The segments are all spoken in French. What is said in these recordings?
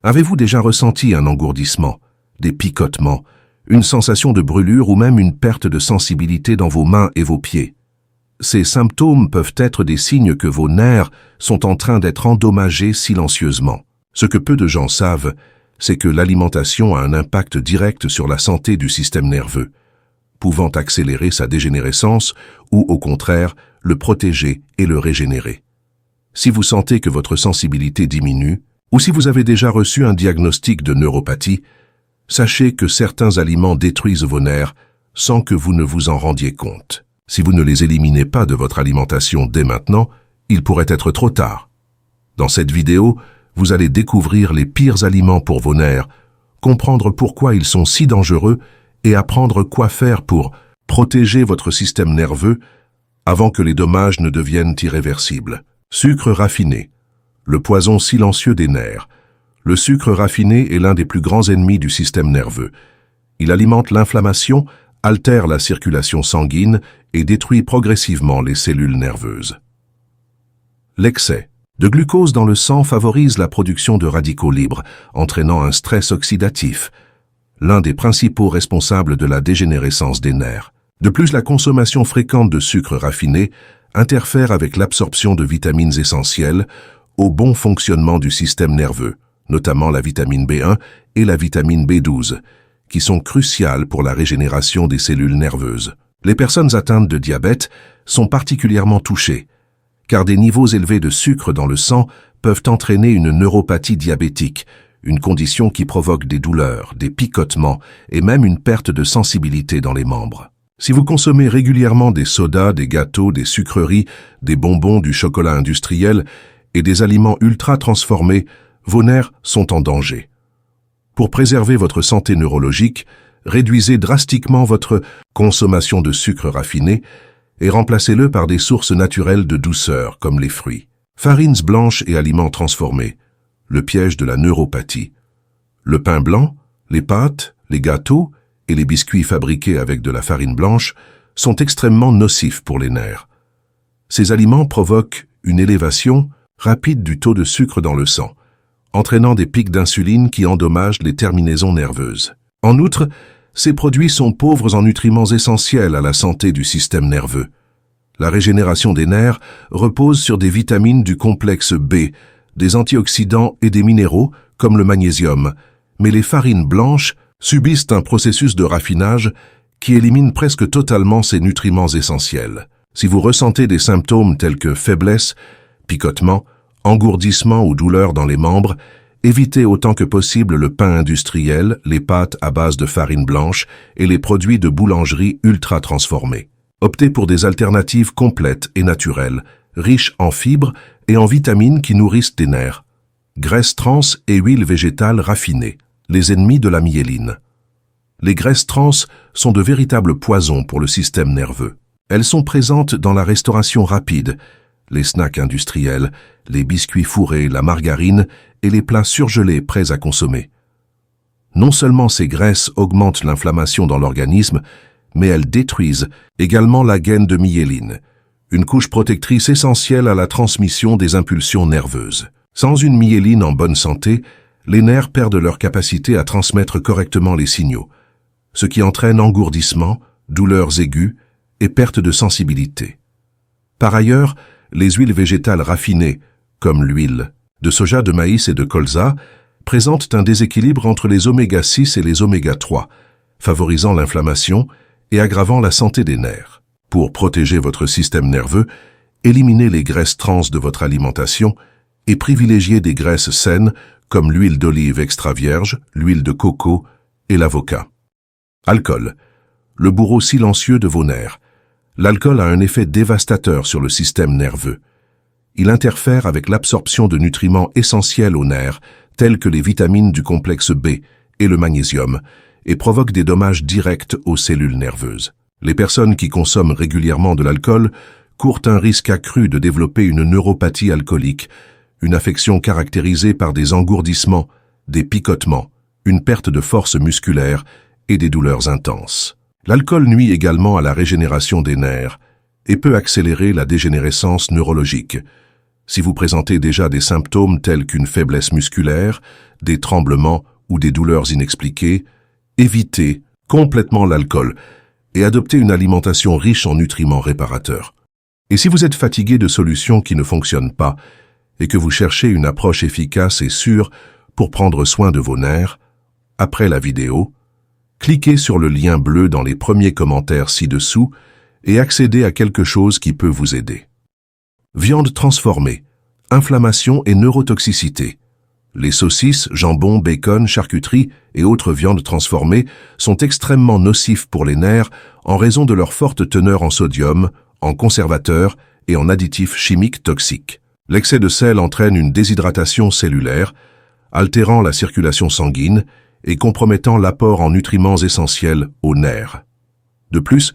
Avez-vous déjà ressenti un engourdissement, des picotements, une sensation de brûlure ou même une perte de sensibilité dans vos mains et vos pieds? Ces symptômes peuvent être des signes que vos nerfs sont en train d'être endommagés silencieusement. Ce que peu de gens savent, c'est que l'alimentation a un impact direct sur la santé du système nerveux, pouvant accélérer sa dégénérescence ou, au contraire, le protéger et le régénérer. Si vous sentez que votre sensibilité diminue, ou si vous avez déjà reçu un diagnostic de neuropathie, sachez que certains aliments détruisent vos nerfs sans que vous ne vous en rendiez compte. Si vous ne les éliminez pas de votre alimentation dès maintenant, il pourrait être trop tard. Dans cette vidéo, vous allez découvrir les pires aliments pour vos nerfs, comprendre pourquoi ils sont si dangereux et apprendre quoi faire pour protéger votre système nerveux avant que les dommages ne deviennent irréversibles. Sucre raffiné, le poison silencieux des nerfs. Le sucre raffiné est l'un des plus grands ennemis du système nerveux. Il alimente l'inflammation, altère la circulation sanguine et détruit progressivement les cellules nerveuses. L'excès de glucose dans le sang favorise la production de radicaux libres, entraînant un stress oxydatif, l'un des principaux responsables de la dégénérescence des nerfs. De plus, la consommation fréquente de sucre raffiné interfère avec l'absorption de vitamines essentielles au bon fonctionnement du système nerveux, notamment la vitamine B1 et la vitamine B12, qui sont cruciales pour la régénération des cellules nerveuses. Les personnes atteintes de diabète sont particulièrement touchées, car des niveaux élevés de sucre dans le sang peuvent entraîner une neuropathie diabétique, une condition qui provoque des douleurs, des picotements et même une perte de sensibilité dans les membres. Si vous consommez régulièrement des sodas, des gâteaux, des sucreries, des bonbons, du chocolat industriel et des aliments ultra transformés, vos nerfs sont en danger. Pour préserver votre santé neurologique, réduisez drastiquement votre consommation de sucre raffiné et remplacez-le par des sources naturelles de douceur comme les fruits. Farines blanches et aliments transformés, le piège de la neuropathie. Le pain blanc, les pâtes, les gâteaux et les biscuits fabriqués avec de la farine blanche sont extrêmement nocifs pour les nerfs. Ces aliments provoquent une élévation rapide du taux de sucre dans le sang, entraînant des pics d'insuline qui endommagent les terminaisons nerveuses. En outre, ces produits sont pauvres en nutriments essentiels à la santé du système nerveux. La régénération des nerfs repose sur des vitamines du complexe B, des antioxydants et des minéraux comme le magnésium, mais les farines blanches subissent un processus de raffinage qui élimine presque totalement ces nutriments essentiels. Si vous ressentez des symptômes tels que faiblesse, picotement, engourdissement ou douleur dans les membres, évitez autant que possible le pain industriel, les pâtes à base de farine blanche et les produits de boulangerie ultra transformés. Optez pour des alternatives complètes et naturelles, riches en fibres et en vitamines qui nourrissent les nerfs. Graisses trans et huiles végétales raffinées, les ennemis de la myéline. Les graisses trans sont de véritables poisons pour le système nerveux. Elles sont présentes dans la restauration rapide, les snacks industriels, les biscuits fourrés, la margarine et les plats surgelés prêts à consommer. Non seulement ces graisses augmentent l'inflammation dans l'organisme, mais elles détruisent également la gaine de myéline, une couche protectrice essentielle à la transmission des impulsions nerveuses. Sans une myéline en bonne santé, les nerfs perdent leur capacité à transmettre correctement les signaux, ce qui entraîne engourdissement, douleurs aiguës et perte de sensibilité. Par ailleurs, les huiles végétales raffinées, comme l'huile de soja, de maïs et de colza, présentent un déséquilibre entre les oméga 6 et les oméga 3, favorisant l'inflammation et aggravant la santé des nerfs. Pour protéger votre système nerveux, éliminez les graisses trans de votre alimentation et privilégiez des graisses saines comme l'huile d'olive extra vierge, l'huile de coco et l'avocat. Alcool, le bourreau silencieux de vos nerfs. L'alcool a un effet dévastateur sur le système nerveux. Il interfère avec l'absorption de nutriments essentiels aux nerfs, tels que les vitamines du complexe B et le magnésium, et provoque des dommages directs aux cellules nerveuses. Les personnes qui consomment régulièrement de l'alcool courent un risque accru de développer une neuropathie alcoolique, une affection caractérisée par des engourdissements, des picotements, une perte de force musculaire et des douleurs intenses. L'alcool nuit également à la régénération des nerfs et peut accélérer la dégénérescence neurologique. Si vous présentez déjà des symptômes tels qu'une faiblesse musculaire, des tremblements ou des douleurs inexpliquées, évitez complètement l'alcool et adoptez une alimentation riche en nutriments réparateurs. Et si vous êtes fatigué de solutions qui ne fonctionnent pas et que vous cherchez une approche efficace et sûre pour prendre soin de vos nerfs, après la vidéo, cliquez sur le lien bleu dans les premiers commentaires ci-dessous et accédez à quelque chose qui peut vous aider. Viande transformée, inflammation et neurotoxicité. Les saucisses, jambon, bacon, charcuterie et autres viandes transformées sont extrêmement nocifs pour les nerfs en raison de leur forte teneur en sodium, en conservateurs et en additifs chimiques toxiques. L'excès de sel entraîne une déshydratation cellulaire, altérant la circulation sanguine et compromettant l'apport en nutriments essentiels aux nerfs. De plus,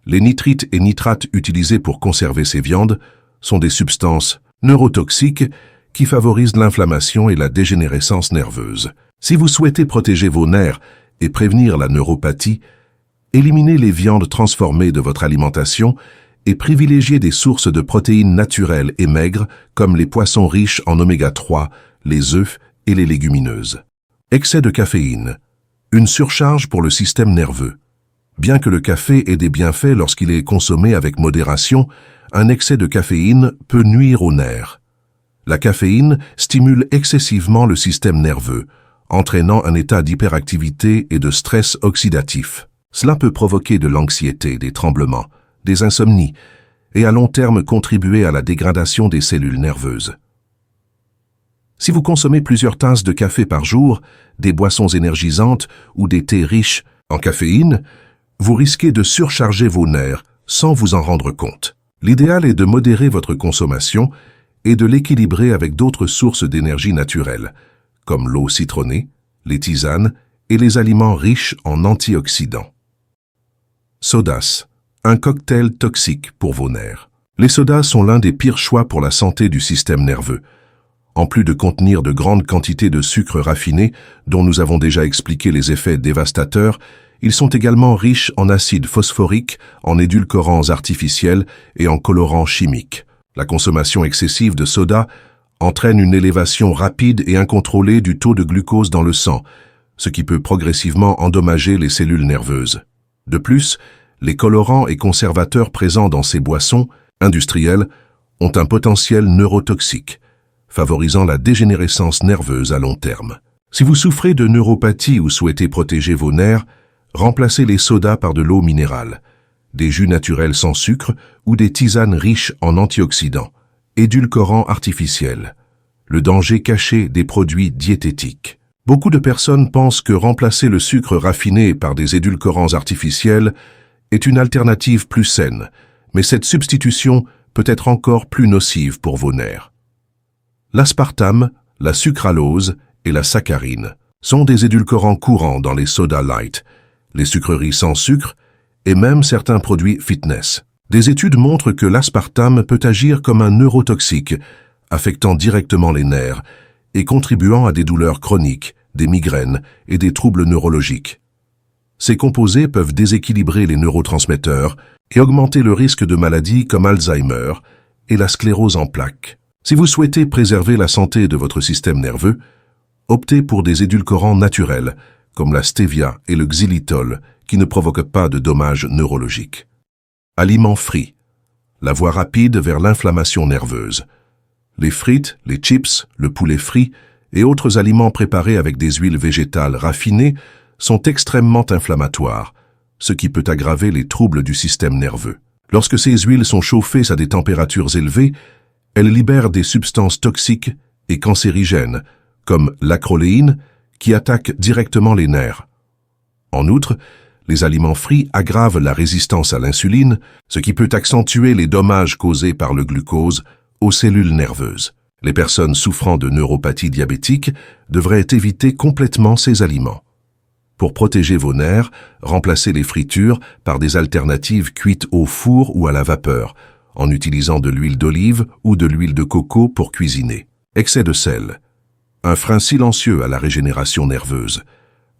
les nitrites et nitrates utilisés pour conserver ces viandes sont des substances neurotoxiques qui favorisent l'inflammation et la dégénérescence nerveuse. Si vous souhaitez protéger vos nerfs et prévenir la neuropathie, éliminez les viandes transformées de votre alimentation et privilégiez des sources de protéines naturelles et maigres comme les poissons riches en oméga 3, les œufs et les légumineuses. Excès de caféine. Une surcharge pour le système nerveux. Bien que le café ait des bienfaits lorsqu'il est consommé avec modération, un excès de caféine peut nuire aux nerfs. La caféine stimule excessivement le système nerveux, entraînant un état d'hyperactivité et de stress oxydatif. Cela peut provoquer de l'anxiété, des tremblements, des insomnies, et à long terme contribuer à la dégradation des cellules nerveuses. Si vous consommez plusieurs tasses de café par jour, des boissons énergisantes ou des thés riches en caféine, vous risquez de surcharger vos nerfs sans vous en rendre compte. L'idéal est de modérer votre consommation et de l'équilibrer avec d'autres sources d'énergie naturelle, comme l'eau citronnée, les tisanes et les aliments riches en antioxydants. Sodas, un cocktail toxique pour vos nerfs. Les sodas sont l'un des pires choix pour la santé du système nerveux. En plus de contenir de grandes quantités de sucre raffiné, dont nous avons déjà expliqué les effets dévastateurs, ils sont également riches en acide phosphorique, en édulcorants artificiels et en colorants chimiques. La consommation excessive de soda entraîne une élévation rapide et incontrôlée du taux de glucose dans le sang, ce qui peut progressivement endommager les cellules nerveuses. De plus, les colorants et conservateurs présents dans ces boissons industrielles ont un potentiel neurotoxique, favorisant la dégénérescence nerveuse à long terme. Si vous souffrez de neuropathie ou souhaitez protéger vos nerfs, remplacez les sodas par de l'eau minérale, des jus naturels sans sucre ou des tisanes riches en antioxydants, édulcorants artificiels, le danger caché des produits diététiques. Beaucoup de personnes pensent que remplacer le sucre raffiné par des édulcorants artificiels est une alternative plus saine, mais cette substitution peut être encore plus nocive pour vos nerfs. L'aspartame, la sucralose et la saccharine sont des édulcorants courants dans les sodas light, les sucreries sans sucre et même certains produits fitness. Des études montrent que l'aspartame peut agir comme un neurotoxique, affectant directement les nerfs et contribuant à des douleurs chroniques, des migraines et des troubles neurologiques. Ces composés peuvent déséquilibrer les neurotransmetteurs et augmenter le risque de maladies comme Alzheimer et la sclérose en plaques. Si vous souhaitez préserver la santé de votre système nerveux, optez pour des édulcorants naturels, comme la stevia et le xylitol, qui ne provoquent pas de dommages neurologiques. Aliments frits. La voie rapide vers l'inflammation nerveuse. Les frites, les chips, le poulet frit et autres aliments préparés avec des huiles végétales raffinées sont extrêmement inflammatoires, ce qui peut aggraver les troubles du système nerveux. Lorsque ces huiles sont chauffées à des températures élevées, elles libèrent des substances toxiques et cancérigènes, comme l'acroléine, qui attaque directement les nerfs. En outre, les aliments frits aggravent la résistance à l'insuline, ce qui peut accentuer les dommages causés par le glucose aux cellules nerveuses. Les personnes souffrant de neuropathie diabétique devraient éviter complètement ces aliments. Pour protéger vos nerfs, remplacez les fritures par des alternatives cuites au four ou à la vapeur, en utilisant de l'huile d'olive ou de l'huile de coco pour cuisiner. Excès de sel. Un frein silencieux à la régénération nerveuse.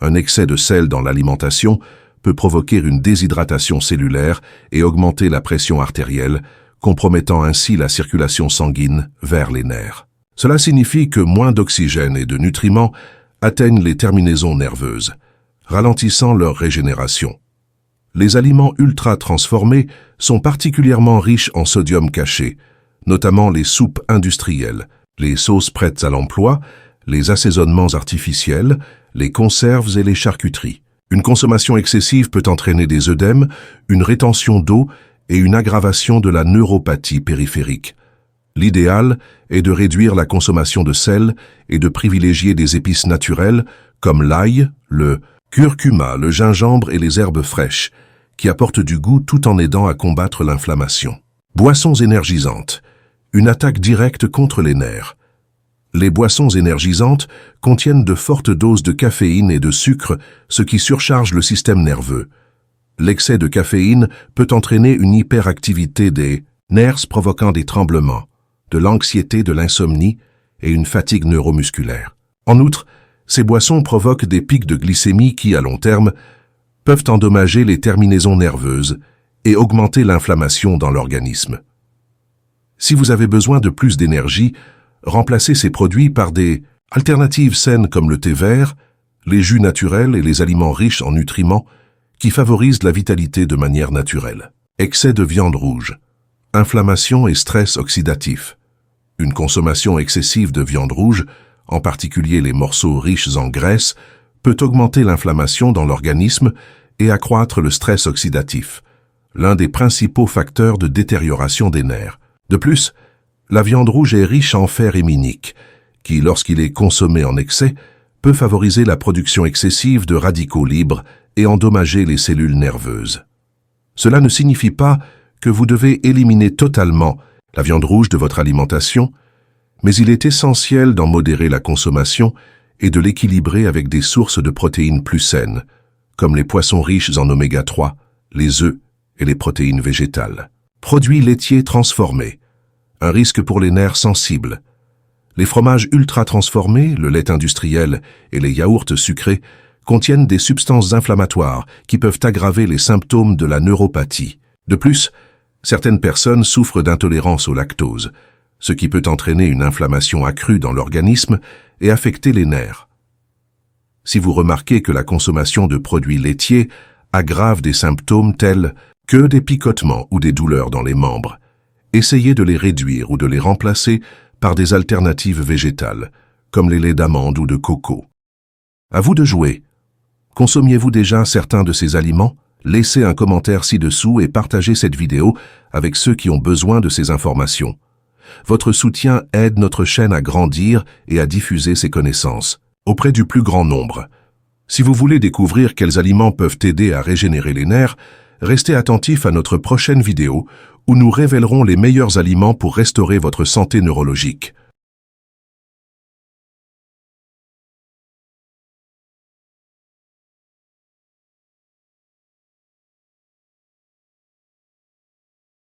Un excès de sel dans l'alimentation peut provoquer une déshydratation cellulaire et augmenter la pression artérielle, compromettant ainsi la circulation sanguine vers les nerfs. Cela signifie que moins d'oxygène et de nutriments atteignent les terminaisons nerveuses, ralentissant leur régénération. Les aliments ultra transformés sont particulièrement riches en sodium caché, notamment les soupes industrielles, les sauces prêtes à l'emploi, les assaisonnements artificiels, les conserves et les charcuteries. Une consommation excessive peut entraîner des œdèmes, une rétention d'eau et une aggravation de la neuropathie périphérique. L'idéal est de réduire la consommation de sel et de privilégier des épices naturelles comme l'ail, le curcuma, le gingembre et les herbes fraîches, qui apportent du goût tout en aidant à combattre l'inflammation. Boissons énergisantes. Une attaque directe contre les nerfs. Les boissons énergisantes contiennent de fortes doses de caféine et de sucre, ce qui surcharge le système nerveux. L'excès de caféine peut entraîner une hyperactivité des nerfs provoquant des tremblements, de l'anxiété, de l'insomnie et une fatigue neuromusculaire. En outre, ces boissons provoquent des pics de glycémie qui, à long terme, peuvent endommager les terminaisons nerveuses et augmenter l'inflammation dans l'organisme. Si vous avez besoin de plus d'énergie, remplacez ces produits par des alternatives saines comme le thé vert, les jus naturels et les aliments riches en nutriments qui favorisent la vitalité de manière naturelle. Excès de viande rouge, inflammation et stress oxydatif. Une consommation excessive de viande rouge, en particulier les morceaux riches en graisse, peut augmenter l'inflammation dans l'organisme et accroître le stress oxydatif, l'un des principaux facteurs de détérioration des nerfs. De plus, la viande rouge est riche en fer héminique, qui, lorsqu'il est consommé en excès, peut favoriser la production excessive de radicaux libres et endommager les cellules nerveuses. Cela ne signifie pas que vous devez éliminer totalement la viande rouge de votre alimentation, mais il est essentiel d'en modérer la consommation et de l'équilibrer avec des sources de protéines plus saines, comme les poissons riches en oméga 3, les œufs et les protéines végétales. Produits laitiers transformés. Un risque pour les nerfs sensibles. Les fromages ultra transformés, le lait industriel et les yaourts sucrés contiennent des substances inflammatoires qui peuvent aggraver les symptômes de la neuropathie. De plus, certaines personnes souffrent d'intolérance au lactose, ce qui peut entraîner une inflammation accrue dans l'organisme et affecter les nerfs. Si vous remarquez que la consommation de produits laitiers aggrave des symptômes tels que des picotements ou des douleurs dans les membres, essayez de les réduire ou de les remplacer par des alternatives végétales, comme les laits d'amande ou de coco. À vous de jouer. Consommiez-vous déjà certains de ces aliments? Laissez un commentaire ci-dessous et partagez cette vidéo avec ceux qui ont besoin de ces informations. Votre soutien aide notre chaîne à grandir et à diffuser ses connaissances auprès du plus grand nombre. Si vous voulez découvrir quels aliments peuvent aider à régénérer les nerfs, restez attentif à notre prochaine vidéo où nous révélerons les meilleurs aliments pour restaurer votre santé neurologique.